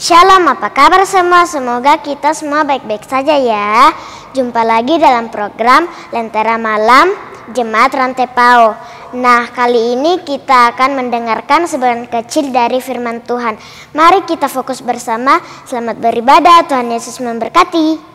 Shalom, apa kabar semua? Semoga kita semua baik-baik saja ya. Jumpa lagi dalam program Lentera Malam Jemaat Rantai Pao. Nah, kali ini kita akan mendengarkan sebagian kecil dari firman Tuhan. Mari kita fokus bersama. Selamat beribadah, Tuhan Yesus memberkati.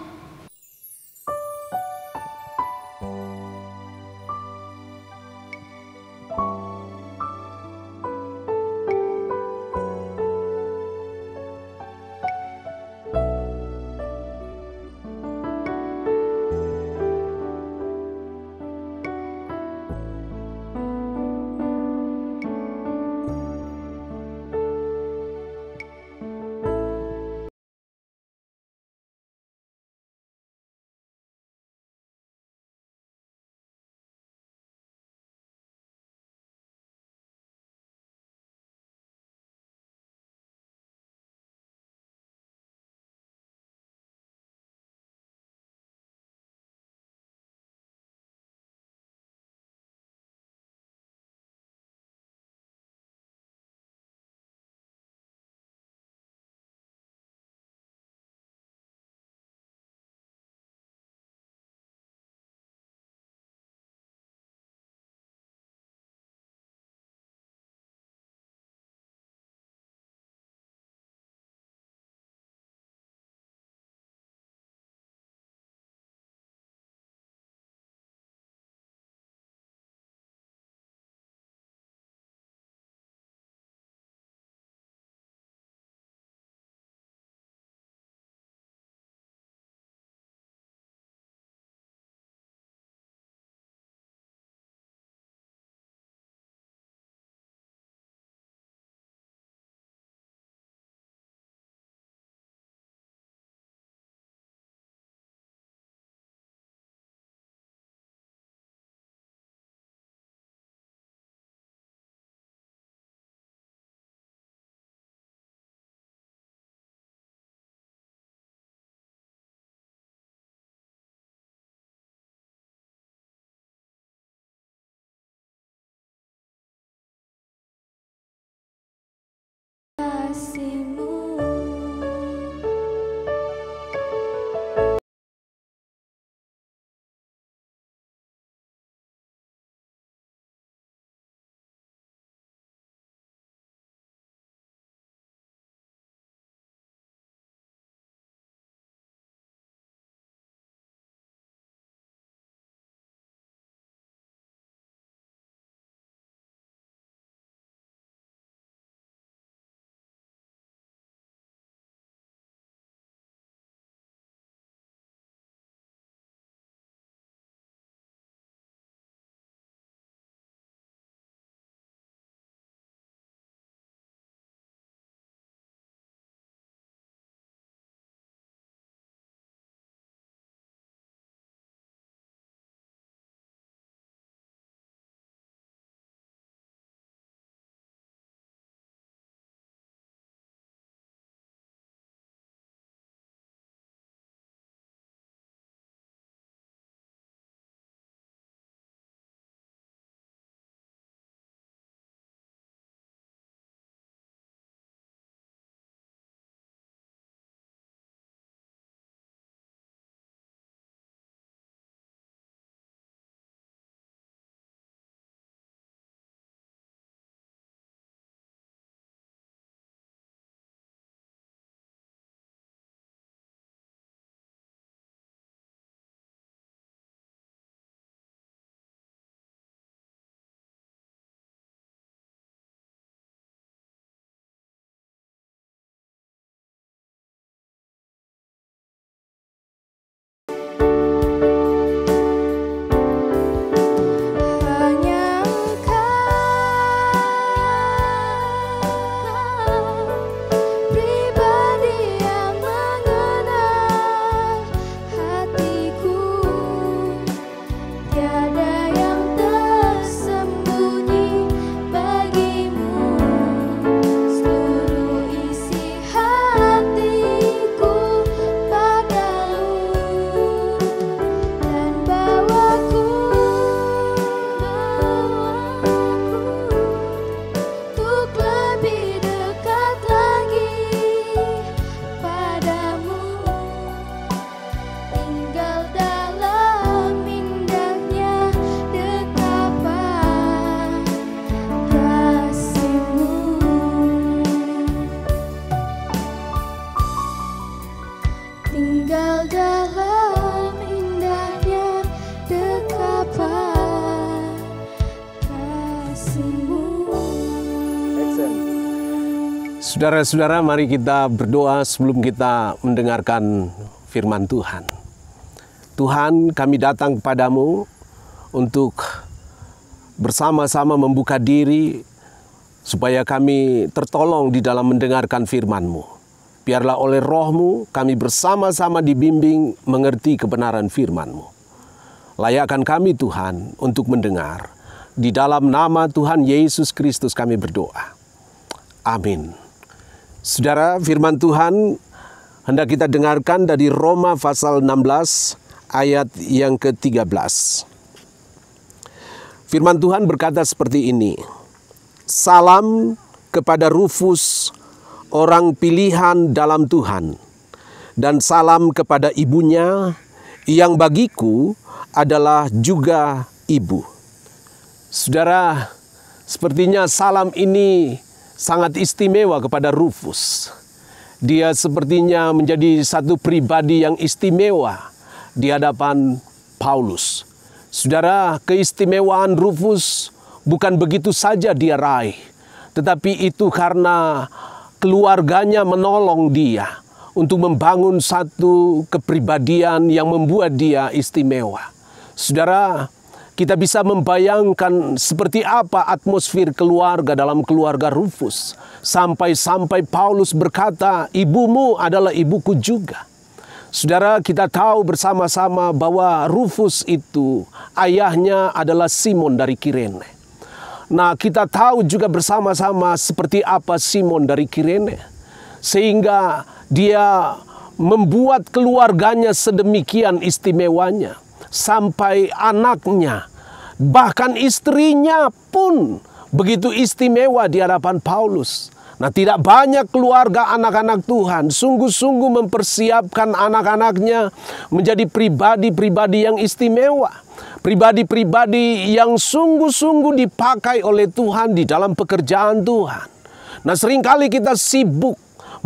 Saudara-saudara, mari kita berdoa sebelum kita mendengarkan firman Tuhan. Tuhan, kami datang kepadamu untuk bersama-sama membuka diri supaya kami tertolong di dalam mendengarkan firman-Mu. Biarlah oleh Roh-Mu kami bersama-sama dibimbing mengerti kebenaran firman-Mu. Layakkan kami Tuhan untuk mendengar. Di dalam nama Tuhan Yesus Kristus kami berdoa. Amin. Saudara, firman Tuhan hendak kita dengarkan dari Roma pasal 16 ayat yang ke-13. Firman Tuhan berkata seperti ini. Salam kepada Rufus, orang pilihan dalam Tuhan, dan salam kepada ibunya yang bagiku adalah juga ibu. Saudara, sepertinya salam ini sangat istimewa kepada Rufus. Dia sepertinya menjadi satu pribadi yang istimewa di hadapan Paulus. Saudara, keistimewaan Rufus bukan begitu saja dia raih, tetapi itu karena keluarganya menolong dia untuk membangun satu kepribadian yang membuat dia istimewa. Saudara, kita bisa membayangkan seperti apa atmosfer keluarga dalam keluarga Rufus. Sampai-sampai Paulus berkata, ibumu adalah ibuku juga. Saudara, kita tahu bersama-sama bahwa Rufus itu ayahnya adalah Simon dari Kirene. Nah, kita tahu juga bersama-sama seperti apa Simon dari Kirene. Sehingga dia membuat keluarganya sedemikian istimewanya. Sampai anaknya, bahkan istrinya pun begitu istimewa di hadapan Paulus. Nah, tidak banyak keluarga anak-anak Tuhan sungguh-sungguh mempersiapkan anak-anaknya menjadi pribadi-pribadi yang istimewa. Pribadi-pribadi yang sungguh-sungguh dipakai oleh Tuhan di dalam pekerjaan Tuhan. Nah, seringkali kita sibuk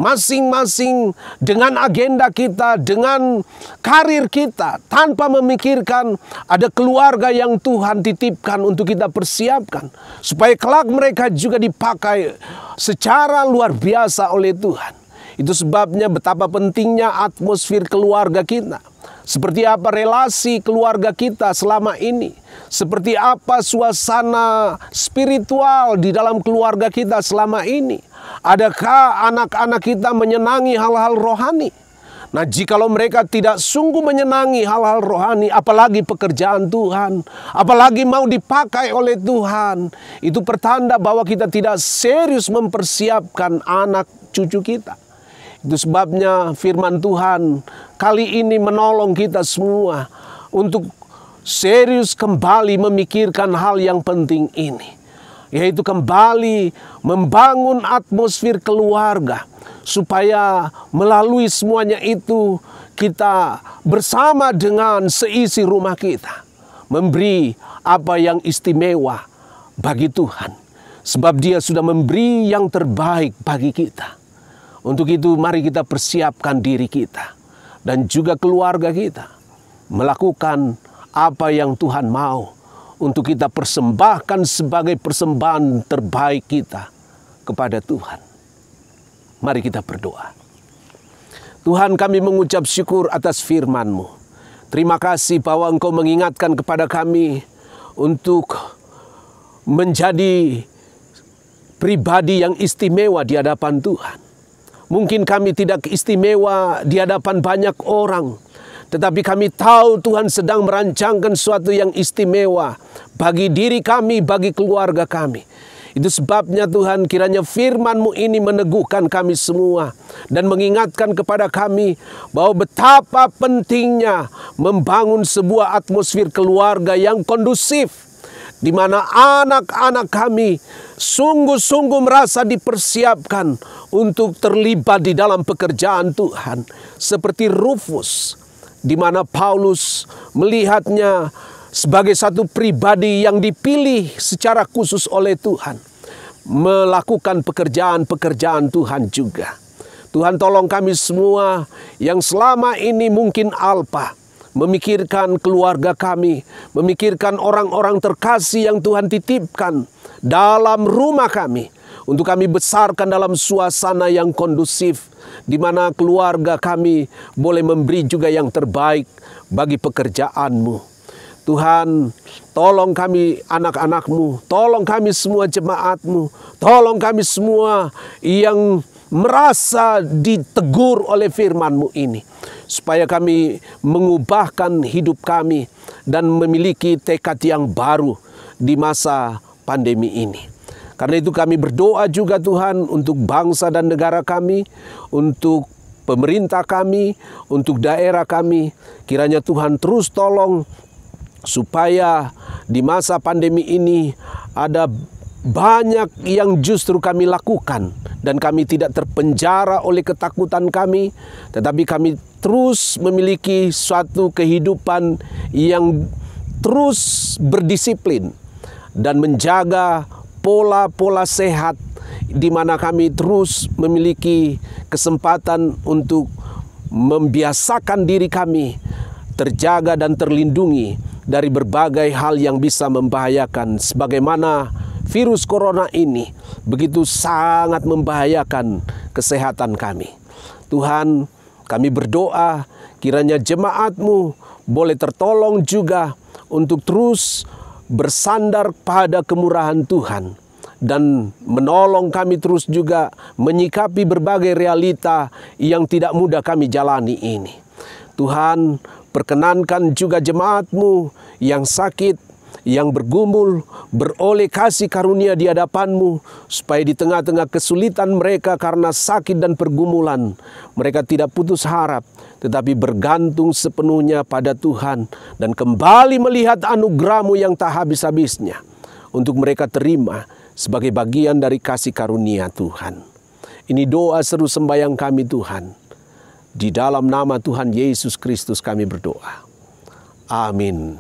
masing-masing dengan agenda kita, dengan karir kita, tanpa memikirkan ada keluarga yang Tuhan titipkan untuk kita persiapkan, supaya kelak mereka juga dipakai secara luar biasa oleh Tuhan. Itu sebabnya betapa pentingnya atmosfer keluarga kita. Seperti apa relasi keluarga kita selama ini. Seperti apa suasana spiritual di dalam keluarga kita selama ini. Adakah anak-anak kita menyenangi hal-hal rohani? Nah, jikalau mereka tidak sungguh menyenangi hal-hal rohani, apalagi pekerjaan Tuhan, apalagi mau dipakai oleh Tuhan, itu pertanda bahwa kita tidak serius mempersiapkan anak cucu kita. Itu sebabnya firman Tuhan kali ini menolong kita semua untuk serius kembali memikirkan hal yang penting ini, yaitu kembali membangun atmosfer keluarga, supaya melalui semuanya itu kita bersama dengan seisi rumah kita memberi apa yang istimewa bagi Tuhan, sebab Dia sudah memberi yang terbaik bagi kita. Untuk itu mari kita persiapkan diri kita dan juga keluarga kita melakukan apa yang Tuhan mau untuk kita persembahkan sebagai persembahan terbaik kita kepada Tuhan. Mari kita berdoa. Tuhan, kami mengucap syukur atas firman-Mu. Terima kasih bahwa Engkau mengingatkan kepada kami untuk menjadi pribadi yang istimewa di hadapan Tuhan. Mungkin kami tidak istimewa di hadapan banyak orang, tetapi kami tahu Tuhan sedang merancangkan sesuatu yang istimewa bagi diri kami, bagi keluarga kami. Itu sebabnya Tuhan, kiranya firman-Mu ini meneguhkan kami semua dan mengingatkan kepada kami bahwa betapa pentingnya membangun sebuah atmosfer keluarga yang kondusif, di mana anak-anak kami sungguh-sungguh merasa dipersiapkan untuk terlibat di dalam pekerjaan Tuhan. Seperti Rufus, di mana Paulus melihatnya sebagai satu pribadi yang dipilih secara khusus oleh Tuhan, melakukan pekerjaan-pekerjaan Tuhan juga. Tuhan, tolong kami semua yang selama ini mungkin alpa, memikirkan keluarga kami, memikirkan orang-orang terkasih yang Tuhan titipkan dalam rumah kami, untuk kami besarkan dalam suasana yang kondusif, di mana keluarga kami boleh memberi juga yang terbaik bagi pekerjaan-Mu. Tuhan, tolong kami anak-anak-Mu, tolong kami semua jemaat-Mu, tolong kami semua yang merasa ditegur oleh firman-Mu ini, supaya kami mengubahkan hidup kami dan memiliki tekad yang baru di masa pandemi ini. Karena itu kami berdoa juga Tuhan untuk bangsa dan negara kami, untuk pemerintah kami, untuk daerah kami. Kiranya Tuhan terus tolong supaya di masa pandemi ini ada banyak yang justru kami lakukan, dan kami tidak terpenjara oleh ketakutan kami, tetapi kami terus memiliki suatu kehidupan yang terus berdisiplin dan menjaga pola-pola sehat, di mana kami terus memiliki kesempatan untuk membiasakan diri kami terjaga dan terlindungi dari berbagai hal yang bisa membahayakan, sebagaimana virus corona ini begitu sangat membahayakan kesehatan kami. Tuhan, kami berdoa kiranya jemaat-Mu boleh tertolong juga untuk terus bersandar pada kemurahan Tuhan, dan menolong kami terus juga menyikapi berbagai realita yang tidak mudah kami jalani ini. Tuhan, perkenankan juga jemaat-Mu yang sakit, yang bergumul, beroleh kasih karunia di hadapan-Mu, supaya di tengah-tengah kesulitan mereka karena sakit dan pergumulan, mereka tidak putus harap, tetapi bergantung sepenuhnya pada Tuhan, dan kembali melihat anugerah-Mu yang tak habis-habisnya, untuk mereka terima sebagai bagian dari kasih karunia Tuhan. Ini doa seru sembahyang kami Tuhan. Di dalam nama Tuhan Yesus Kristus kami berdoa. Amin.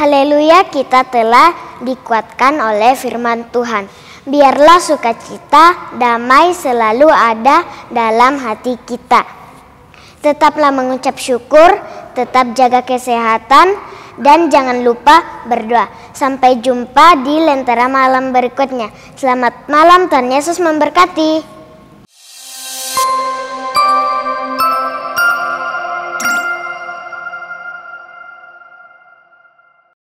Haleluya, kita telah dikuatkan oleh firman Tuhan. Biarlah sukacita, damai selalu ada dalam hati kita. Tetaplah mengucap syukur, tetap jaga kesehatan, dan jangan lupa berdoa. Sampai jumpa di Lentera Malam berikutnya. Selamat malam, Tuhan Yesus memberkati.